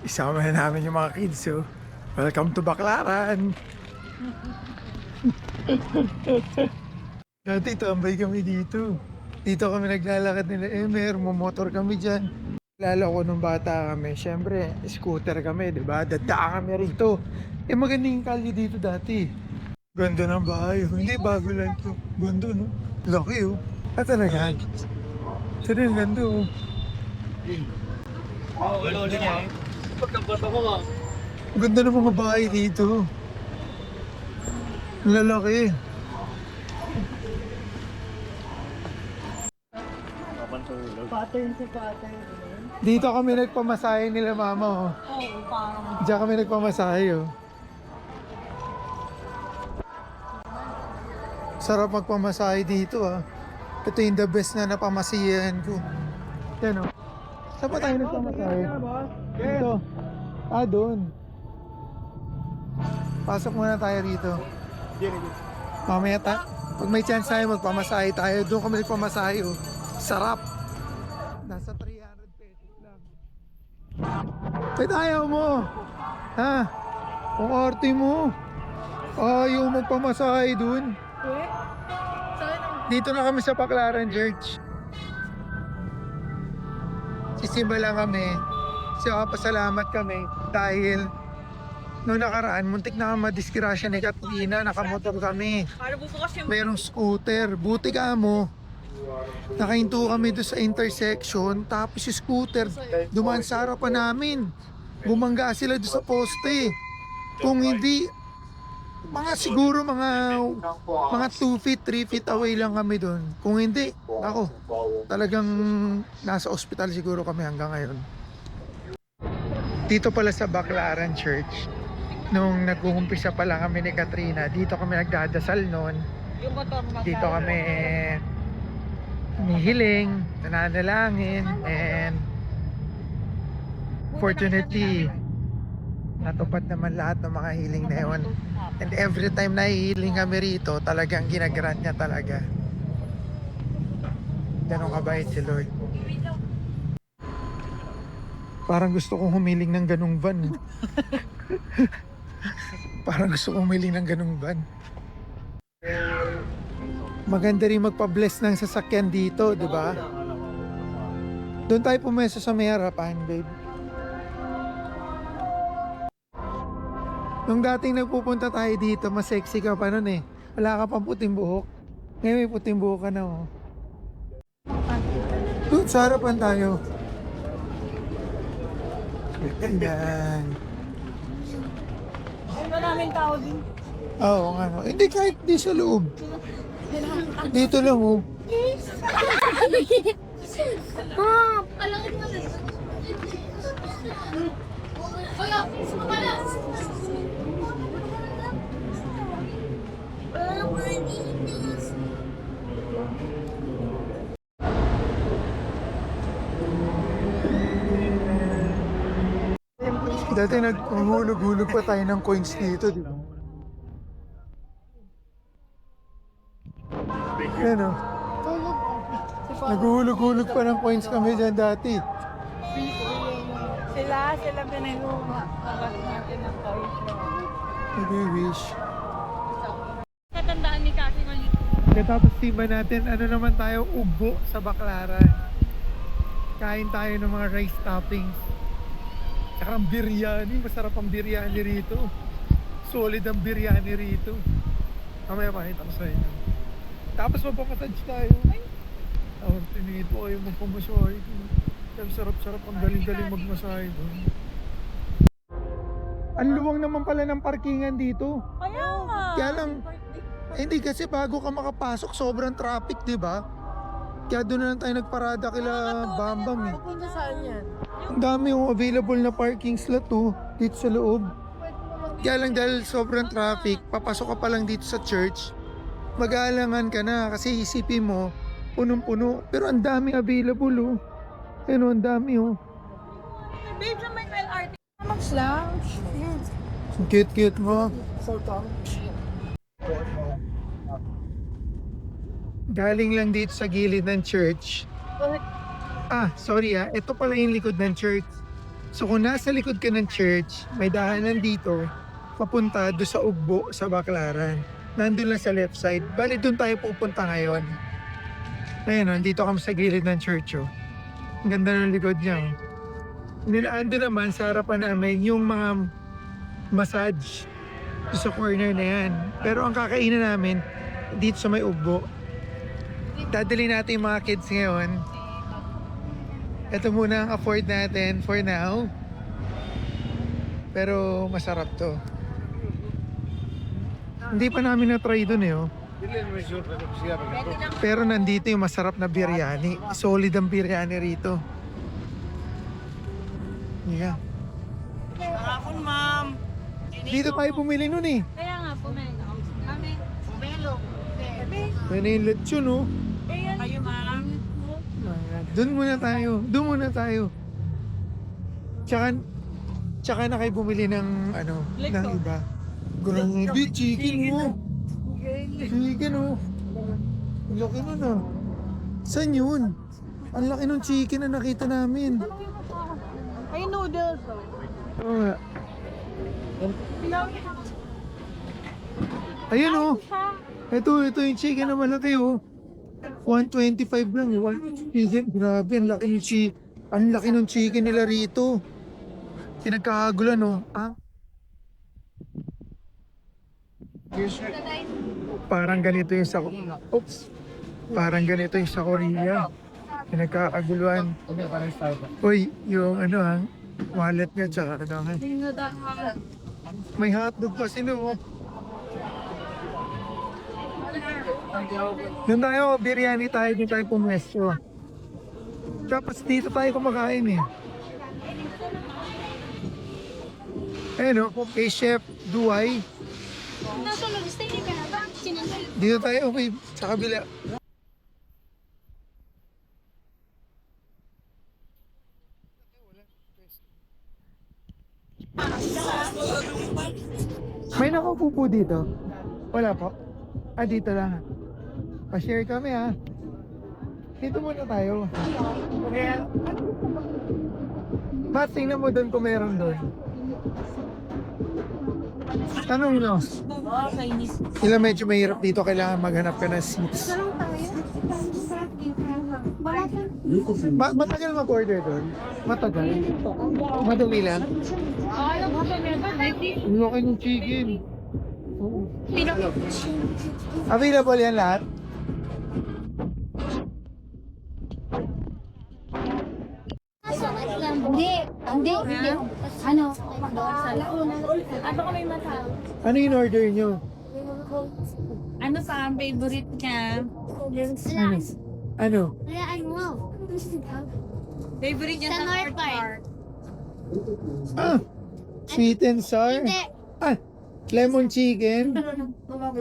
Isama na namin yung mga kids, so welcome to Baclaran! Dati tambay kami dito. Dito kami naglalakad nila Emer, motor kami dyan. Lalo ko nung bata kami, syempre, scooter kami, di ba? Dadaan kami rito. Magandang kalye dito dati. Ganda ng bahay, hindi bago lang to. Ganda, no? Laki, oh. Talaga. Sana yung ganda, oh. Ganda ng mga bahay dito. Lalaki. Pattern si pattern. Dito kami nagpamasahe nila mama, oh. Oo, parang. Diyan kami nagpamasahe, oh. Sarap magpamasahe dito, ah. Ito yung the best na napamasiyahan ko. Yan, oh. Saan pa tayo nagpamasahe? Dito. Doon. Pasok muna tayo rito. Mamaya pag may chance tayo, magpamasahe tayo. Doon kami nagpamasahe, oh. Sarap. Nasa 300 pesos lang. Ba't ayaw mo? Ha? Ang arte mo. Ayaw magpamasahe dun. Dito na kami sa Baclaran Church. Sisimba lang kami. So, pasalamat kami dahil noong nakaraan, muntik na madisgrasya ni Katrina, nakamotor kami. Mayroong scooter. Buti ka mo. Nakahinto kami doon sa intersection, tapos yung scooter dumaan sa harapan namin. Bumangga sila doon sa poste. Kung hindi, siguro mga 2 feet, 3 feet away lang kami doon. Kung hindi, ako, talagang nasa ospital siguro kami hanggang ngayon. Dito pala sa Baclaran Church, nung nag-uumpisa pa lang kami ni Katrina, dito kami nagdadasal noon. Dito kami humihiling, nananalangin, and fortunately natupad naman lahat ng mga hiling na yun. And every time na hihiling kami rito, talagang ginagrant niya talaga. Ganun kabait si Lord. Parang gusto kong humiling ng ganung van. Parang gusto kong humiling ng ganung van. Maganda rin magpa-bless ng sasakyan dito, di ba? Doon tayo pumeso sa may harapan, babe. Nung dating nagpupunta tayo dito, mas sexy ka pa nun eh. Wala ka pang puting buhok. Ngayon may puting buhok ka na, oh. Doon sa harapan tayo. Yan. Maraming tao din. Oo, nga no. Hindi, kahit di sa loob. Dito lang, oh. Mom! Alangin mo na. Wala, sumala. Dati naghuhulog-hulog pa tayo ng coins dito, di ba? Yan, oh. Naghuhulog-hulog pa ng coins kami dyan dati. Sila pinag-umakas natin ng toys. Nag-wish. Katandaan ni Kasi ulit. Katapos timba natin, ano naman tayo, ubo sa Baclaran. Kain tayo ng mga rice toppings. Saka ang biryani, masarap ang biryani rito. Solid ang biryani rito. Mamaya pakita ko sa inyo. Tapos magpapasage tayo. Tinigit po kayo magpamasahe. Ang sarap-sarap, ang galing-galing magmasahe doon. Ang luwang naman pala ng parkingan dito. Kaya nga. Kaya lang, hindi kasi bago ka makapasok, sobrang traffic, di ba? Kaya doon na lang tayo nagparada kila Bambam eh. Punta saan yan? Ang dami yung available na parking slot dito sa loob. Kaya lang dahil sobrang traffic, papasok ka pa lang dito sa church, mag-aalangan ka na kasi isipin mo, punong-puno. Pero ang dami available Ano, ang dami Babe, na may LRT. Max lang. Cute-cute mo. Galing lang dito sa gilid ng church. Sorry ito pala yung likod ng church. So kung nasa likod ka ng church, may daanan dito, papunta doon sa Ugbo, sa Baclaran. Nandun lang sa left side. Bali doon tayo pupunta ngayon. Ayun, nandito kami sa gilid ng church. Oh. Ang ganda ng likod niya. Oh. Nilaan doon naman sa harapan namin yung mga massage doon sa corner na yan. Pero ang kakainan namin dito sa may Ugbo. Dadali natin yung mga kids ngayon. Ito muna ang afford natin for now. Pero masarap to. Hindi pa namin na-try dun eh. Oh. Pero nandito yung masarap na biryani. Solid ang biryani rito. Yeah. Kahapon, ma'am. Dito tayo pumili nun eh. Kaya nga, pumelo. Kami. Pumelo. May na yung lechon oh. Kayo, ma'am. Doon muna tayo. Doon muna tayo. Tsaka na kayo bumili ng ano, ng iba. Grabe, chicken mo. Chicken oh. Ang laki nun ah. Saan yun? Ang laki ng chicken na nakita namin. Ay, noodles. Oo nga. Ayun oh. Ito yung chicken na malaki oh. 125 lang eh. Grabe, ang laki ng chicken nila rito. Pinagkakagulan oh. Ah? Parang ganito yung sa Oops. Parang ganito yung sa Korea. Pinagkakaguluhan. Uy, yung ano ha, wallet nga tsaka ano ha. May hotdog pa sila oh. Doon tayo, biryani tayo, doon tayo pumwesto. Tapos dito tayo kumakain eh. Ayun oh, kay Chef Duay. Dito tayo, okay, sa kabila. May nakaupo po dito? Wala po? Ah, dito lang. Pa-share kami ha. Dito muna tayo. Ba't tingnan mo doon kung meron doon? Tanong no? Sila medyo mahirap dito, kailangan maghanap ka ng seats. Matagal mag-order doon? Matagal? Madumi lang? Ang laki ng chicken. Available yan lahat? Hindi. Ano? Ano ka may mata? Ano yung order nyo? Ano pa ang favorite niya? Ano? Favorite niya Sa sa North North Park. Park. Ah! Sweet and sour? Hindi. Ah! Lemon chicken?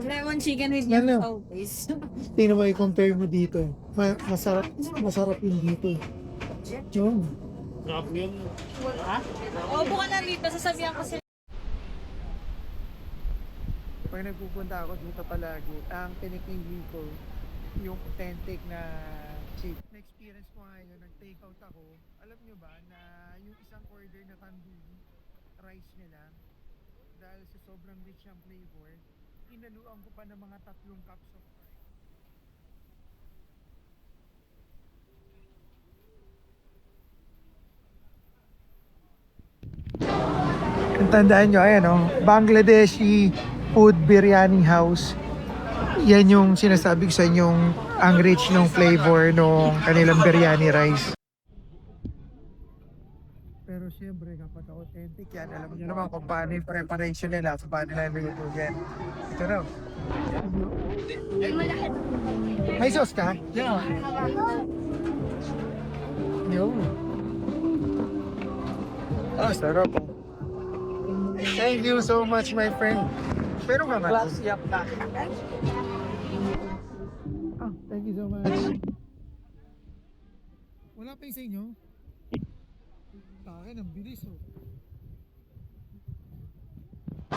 Lemon chicken with Ano? yum always. Tingnan mo, i-compare mo dito. Masarap yung dito. Yun. Opo ka lang dito, sasabihan ko sila. Pag nagpupunta ako dito palagi, ang pinipili ko yung authentic na chicken. Na-experience ko nga yun, nag-take out ako. Alam nyo ba na yung isang order na tandoori rice nila, dahil sa sobrang rich ang flavor, inaluan ko pa ng mga 3 cups of rice. Kung tandaan nyo, ayan o, Bangladeshi Food Biryani House. Yan yung sinasabi ko sa inyong ang rich ng flavor ng kanilang biryani rice. Pero siyempre kapag authentic yan, alam niyo naman kung paano yung preparation nila, kung paano nila nilulugan. Ito raw. May sauce ka? Yeah. Yo. Ah, sarap po. Thank you so much, my friend. Pero ka ba? Yap na. Ah, thank you so much. Wala pa yung sa inyo? Sa akin, ang bilis oh.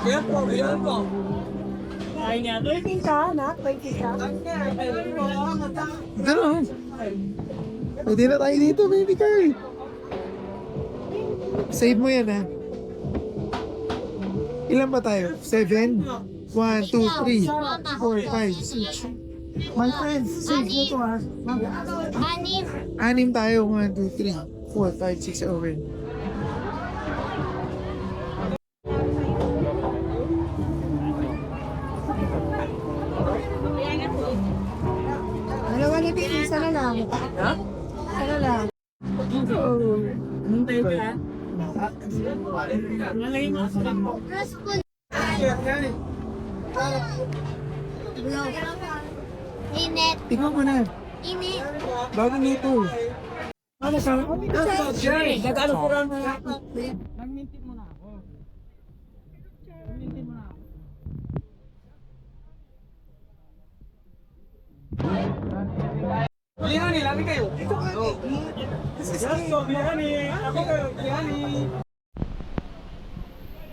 Yan po. Ay nga. Ito na. Pwede na tayo dito, baby girl. Save mo yan, ha? Ilan ba tayo? 7? 1, 2, 3, 4, 5, 6. My friend, save mo to, ha? Anim. 6 tayo. 1, 2, 3, 4, 5, 6, 7. Dalawa ni Pili, sana lang. Ha? Sana lang. Raspon. Init. Tingnan mo na. Init. Bago nito. Ano sa... Nag-ano ko rin. Bilihani, lami kayo. Bilihani, ako kayo, bilihani.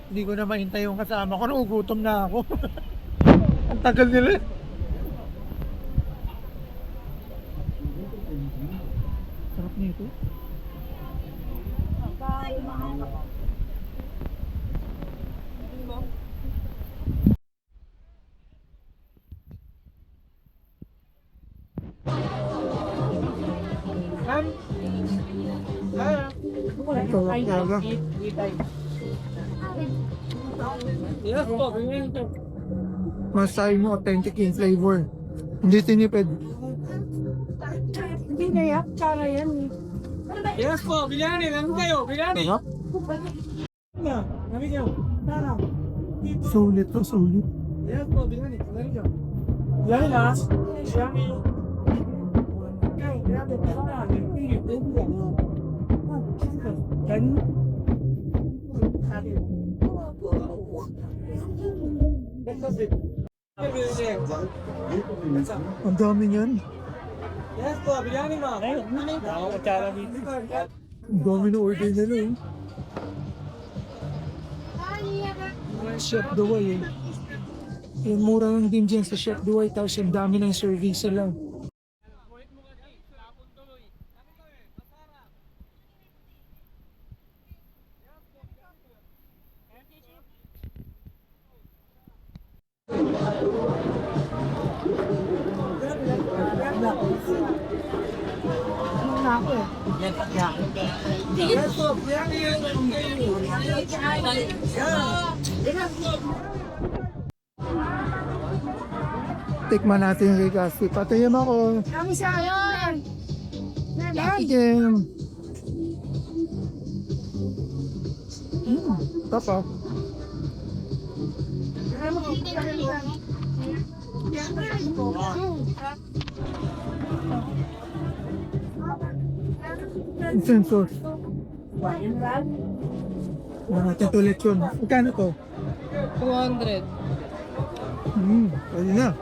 Hindi ko na mahintay yung kasama ko. Naugutom na ako. Ang tagal nila. Sarap nito. Ito lang talaga. Yes po, bilihani po. Masasabi mo authentic yung flavor. Hindi tinipid. Hindi na yan. Tsara yan eh. Yes po, bilihani, lami kayo, bilihani. Sarap. Lami kayo. Tara. Sulit to, sulit. Yes po, bilihani, lami kayo. Bilihani na. Bilihani. Ang dami niyan. Yes po, bilihani ma. Ako kutsara dito. Ang dami na order nila eh. Chef Duway eh. Yung mura lang din dyan sa Chef Duway tapos ang dami ng service lang. Yes po, bilihani, lami kayo. Tikman natin yung kay Cassie. Patayin ako. Kami sa ayon. Lagim. Tapa. Sensor. Wala natin tulit yun. Magkano to? 200. Pwede na.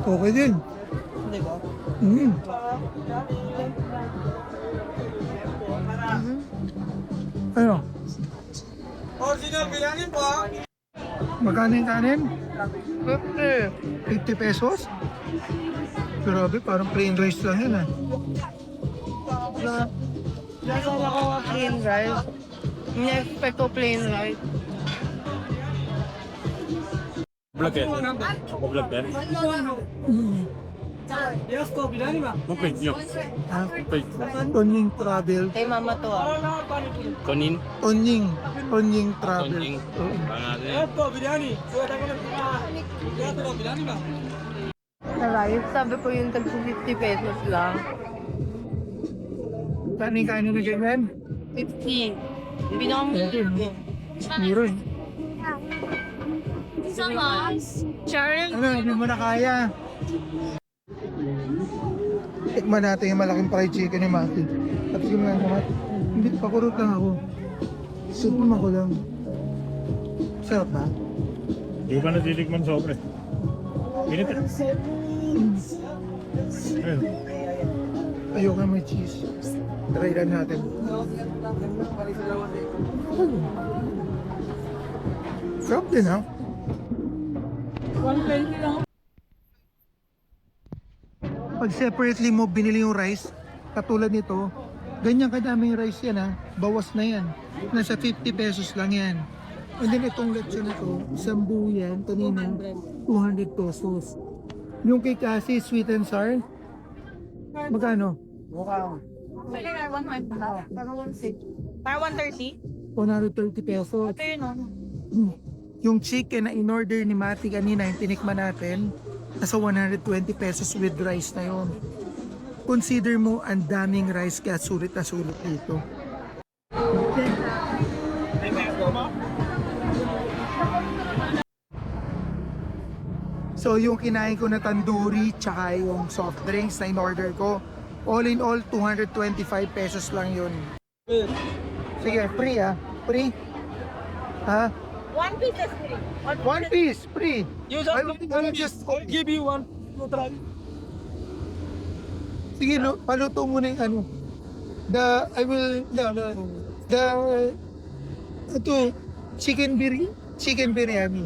Okay din. Hindi ba? Ano? Original bilihani po. Magkano yung kanin? 50. 50 pesos? Grabe, parang plain rice lang yun ah. Nasa ako plain rice. Ini-expect ko plain rice. Vlog yan. Ako vlog yan. Yes po, bilihani ma. Ang page nyo. Ah, Page. Onying Travel. Kay mama to ah. Konin. Onying Travel. Koning. Oo. Pangalan. Yes po, bilihani. Suwata ko na po. Yes po, bilihani ma. Sa rice, sabi ko yung tag 50 pesos lang. Saan yung kanin na ganyan? 50. Pinaka-medium. Meron. Charles? Ano, hindi mo na kaya. Tikman natin yung malaking fried chicken ni Mati. Tapos yung mga Mati. Hindi, pakurot lang ako. Supuma ko lang. Sarap ba? Di ba natitikman sobre? Pinit eh. Ayun. Ayoko na may cheese. Try lang natin. Sarap din ha? 120 lang. Pag separately mo binili yung rice, katulad nito, Ganyan kadaming rice yan ha. Bawas na yan. Nasa 50 pesos lang yan. And then itong lechon na to, isang buo yan, kanina, 200 pesos. Yung kay Cassie, sweet and sour, magkano? Para 130? 130 pesos. Ito yun, no? Yung chicken na in-order ni Mati kanina, yung tinikman natin, nasa 120 pesos with rice na yun. Consider mo, ang daming rice kaya sulit na sulit dito. So yung kinain ko na tandoori tsaka yung soft drinks na in-order ko, all in all, 225 pesos lang yun. Sige, free ah. Free? Ha? One piece is free. One piece, free. You I will just... give you one. You try. Sige, no, paluto mo na yung ano. Ito, chicken biryani.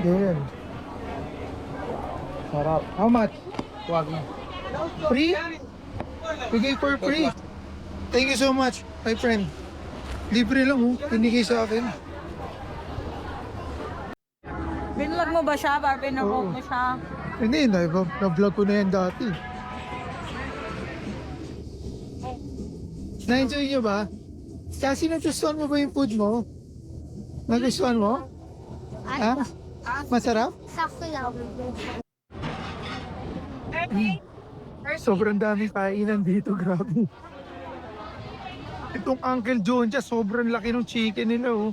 Yan. Sarap. How much? Wag na. Free? Bigay for free. Thank you so much, my friend. Libre lang oh, pinigay sa akin. Binlog mo ba siya? Binlog mo siya? Hindi, na-vlog ko na yan dati. Na-enjoy nyo ba? Kasi nagustuhan mo ba yung food mo? Nagustuhan mo? Ha? Masarap? Sakto lang. Sobrang daming kainan dito, grabe. Itong Uncle John dyan, sobrang laki ng chicken nila oh.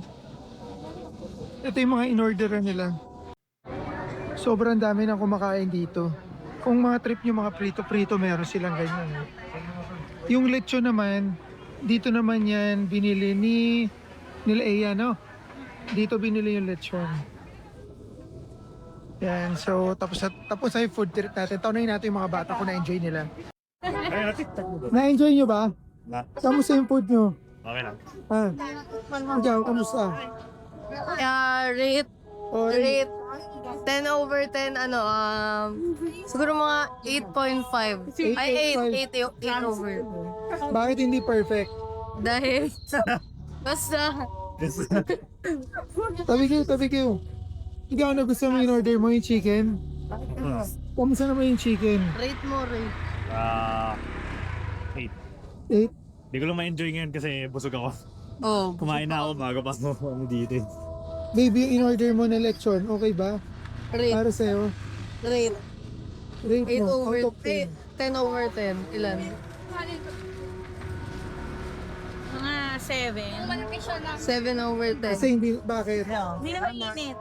Ito yung mga in-orderan nila. Sobrang dami nang kumakain dito. Kung mga trip nyo mga prito-prito, meron silang ganyan. Yung lechon naman, dito naman yan, binili nila Eya, no? Dito binili yung lechon. Yan, so tapos na yung food trip natin. Taunayin natin yung mga bata kung na-enjoy nila. Ay, TikTok mo ba? Na-enjoy nyo ba? Na. Kamusta yung food nyo? Okay lang. Ha? Ikaw, kamusta? Rate. Oh, Rate. 10 over 10, siguro mga 8.5. Ay, 8 over. Bakit hindi perfect? Dahil, basta, Tabi kayo. Ikaw na gusto mo in-order mo yung chicken? Kamusta naman yung chicken? rate mo, rate. 8. 8? Hindi ko lang ma-enjoy ngayon kasi busog ako. Oh. Kumain na ako bago pa ako dito. Baby, yung in-order mo na lechon, okay ba? Rate. Para sa'yo? Rate. Rate 8 mo, over out of 10. 10 over 10. Ilan? Mga 7. 7 over 10. Kasi hindi, bakit? Hindi naman init.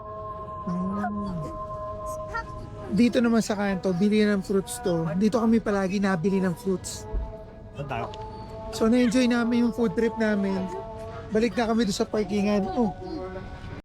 Dito naman sa kanto, bili ng fruits to. Dito kami palagi nabili ng fruits. Saan tayo? So na-enjoy namin yung food trip namin. Balik na kami doon sa parkingan. Oh,